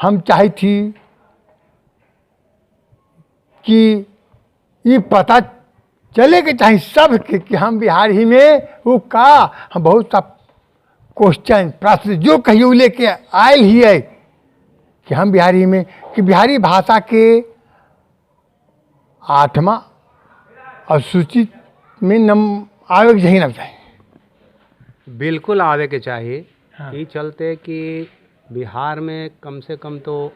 हम चाही थी कि ये पता चले के चाहे सब के कि हम बिहार ही में वो का हम बहुत सा क्वेश्चन प्रश्न जो कहिए वो लेके आयल ही है कि हम बिहारी में कि बिहारी भाषा के 8वां अनुसूचित में आवे के ना चाहिए। बिल्कुल आवे के चाहिए। हाँ। ये चलते कि बिहार में कम से कम तो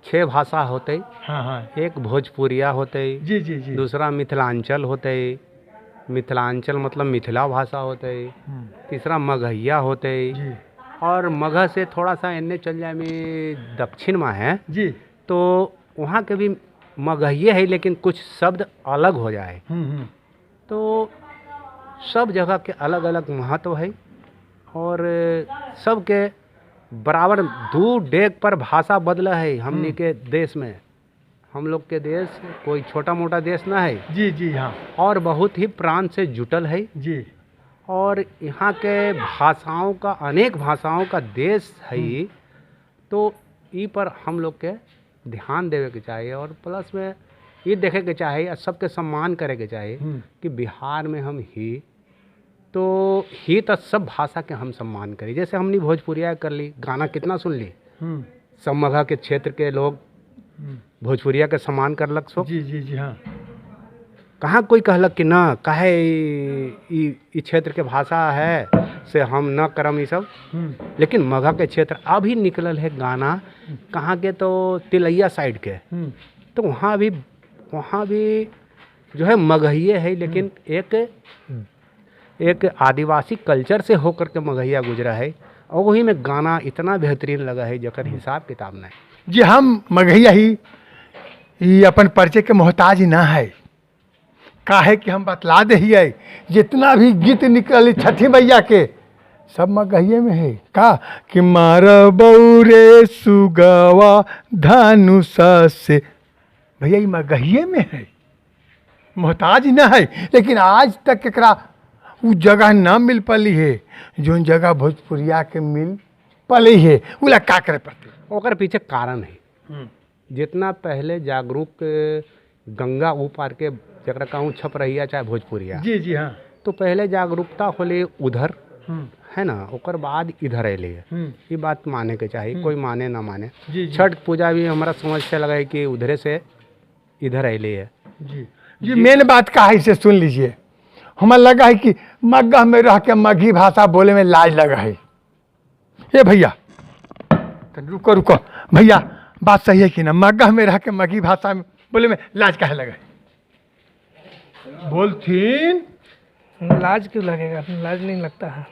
6 भाषा होते। हाँ हाँ एक भोजपुरिया होते, जी जी जी। दूसरा मिथिलांचल होते, मिथिलांचल मतलब मिथिला भाषा होते, तीसरा मगहिया होते, जी और मगह से थोड़ा सा एने चल जाए में दक्षिण में है जी। तो वहाँ के भी मगहिए है, लेकिन कुछ शब्द अलग हो जाए। तो सब जगह के अलग अलग महत्व है और सबके बराबर दू डेग पर भाषा बदला है। हमने के देश में, हम लोग के देश कोई छोटा मोटा देश ना है जी जी हाँ और बहुत ही प्रांत से जुटल है जी। और यहाँ के भाषाओं का, अनेक भाषाओं का देश है ये। तो ई पर हम लोग के ध्यान देवे के चाहिए और प्लस में ये देखे के चाहिए और सबके सम्मान करे के चाहिए कि बिहार में हम ही तो सब भाषा के हम सम्मान करी। जैसे हमने भोजपुरिया कर ली, गाना कितना सुन ली, सब मगह के क्षेत्र के लोग भोजपुरिया के सम्मान करलक सो। जी जी जी हाँ। कहाँ कोई कहलक कि ना काहे ई क्षेत्र के भाषा है से हम न करम ये सब। लेकिन मगह के क्षेत्र अभी निकलल है गाना कहाँ के, तो तिलैया साइड के, तो वहाँ भी जो है मगहिए है, लेकिन एक आदिवासी कल्चर से होकर के मगहिया गुजरा है और वही में गाना इतना बेहतरीन लगा है जकर हिसाब किताब नहीं। जी हम मगहिया ही अपन परिचय के मोहताज ना है। काहे कि हम बतला दे ही है जितना भी गीत निकल छठी मैया के सब मगहिए में है का कि मार बौरे सुगवा धनुषा से, भैया ये मगहिए में है, मोहताज ना है। लेकिन आज तक एकरा वो जगह ना मिल पली है जो जगह भोजपुरिया के मिल पली है, उला का करे पड़ते। ओकर पीछे कारण है। जितना पहले जागरूक गंगा ऊपर के जरा कहूँ छप रही है चाहे भोजपुरिया, जी जी हाँ, तो पहले जागरूकता होले उधर है ना, ओकर बाद इधर अले है। ये बात माने के चाहिए, कोई माने ना माने। जी जी छठ पूजा भी हमारा समझ से लगा है कि उधरे से इधर अले है। जी जी। मेन बात का है, इसे सुन लीजिए। हमें लगा है कि मगह में रह के मगही भाषा बोले में लाज लगा है। ये भैया रुको रुको भैया, बात सही है कि ना? मगह में रह के मगही भाषा में बोले में लाज काहे लगा है? बोलथीन लाज क्यों लगेगा? लाज नहीं लगता है।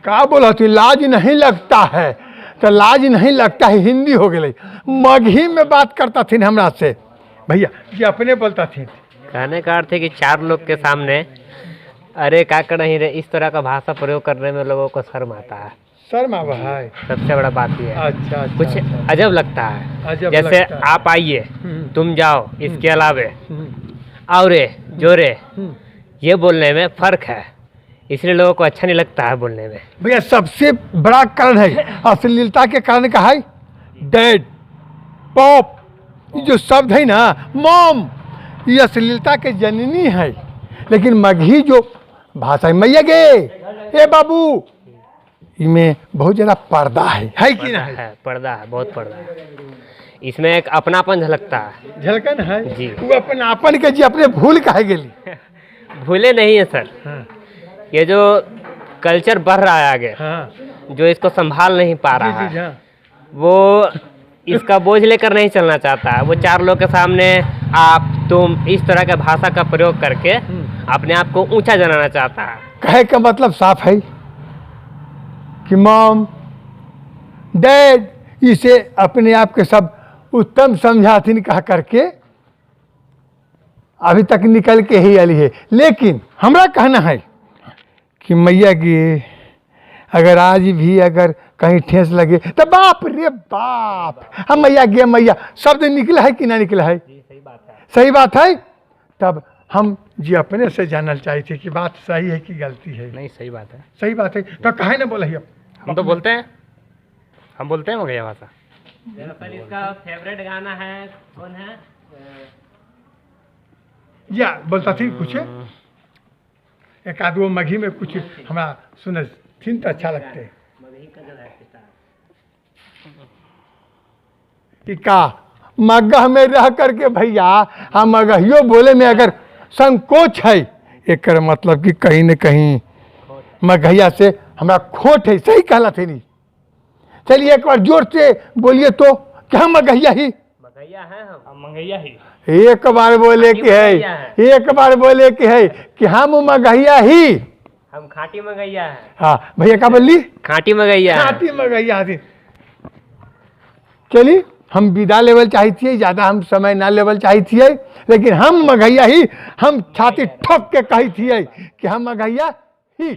का बोला तू? लाज नहीं लगता है तो लाज नहीं लगता है हिंदी हो गई। मगही में बात करता थी हमरा से भैया जी, अपने बोलता थी। कहने का अर्थ है कि 4 लोग के सामने अरे क्या कर रही रे, इस तरह का भाषा प्रयोग करने में लोगों को शर्म आता है। शर्म आवा है, सबसे बड़ा बात ये है। अच्छा, अच्छा कुछ अच्छा। अजब लगता है। अजब जैसे लगता है। आप आइए, तुम जाओ, इसके अलावे औरे जोरे, ये बोलने में फर्क है, इसलिए लोगों को अच्छा नहीं लगता है बोलने में। भैया सबसे बड़ा कारण है अश्लीलता के कारण का है डैड पॉप, जो शब्द है ना, मॉम, ये अश्लीलता के जननी है। लेकिन मगही जो भाषा है, मैया गे ए बाबू, इनमें बहुत ज़्यादा पर्दा है कि ना? है पर्दा है, बहुत पर्दा है। इसमें एक अपनापन झलकता है। झलकन है जी। वो अपनापन के जी अपने भूल काहे गेली? भूले नहीं है सर। ये जो कल्चर बढ़ रहा है आगे, हाँ जो इसको संभाल नहीं पा रहा जी जी है, हाँ। वो इसका बोझ लेकर नहीं चलना चाहता है। वो 4 लोग के सामने आप तुम इस तरह के भाषा का प्रयोग करके अपने आप को ऊंचा जनाना चाहता है। कहे का मतलब साफ है कि मॉम डैड, इसे अपने आप के सब उत्तम समझाथिन कह करके अभी तक निकल के ही आली है। लेकिन हमरा कहना है कि मैया गे, अगर आज भी अगर कहीं ठेस लगे तो बाप रे बाप, हम मैया गे मैया शब्द निकला है कि ना निकला है? सही बात है। सही बात है। तब हम जी अपने से जानना चाहते कि बात सही है कि गलती है। नहीं, सही बात है। सही बात है तो काहे ना बोला? हम तो बोलते हैं। हम बोलते हैं मगैया भाषा। दरअसल इसका फेवरेट गाना है कौन है? या बोलता थी कुछ एक आध वो मघी में कुछ हमारा सुन थी तो अच्छा लगते है कि का मगह में रह करके भैया हम मगहियो बोले में अगर संकोच है एक मतलब कि कहीं न कहीं मगहिया से हमारा खोट है। सही कहला थे नहीं। चलिए एक बार जोर से बोलिए तो कि हम मगहिया ही मगैया है हम। मंगैया ही। एक बार बोले कि है, एक बार बोले कि है कि हम मगहिया ही। हम खाटी मगैया है। हाँ भैया क्या बोली? खाटी मगैया है। खाटी मगहिया थी। चलिए हम विदा लेवल चाही थी, ज़्यादा हम समय ना लेवल चाही थी, लेकिन हम मगहिया ही, हम छाती ठोक के कही थी कि हम मगहिया ही।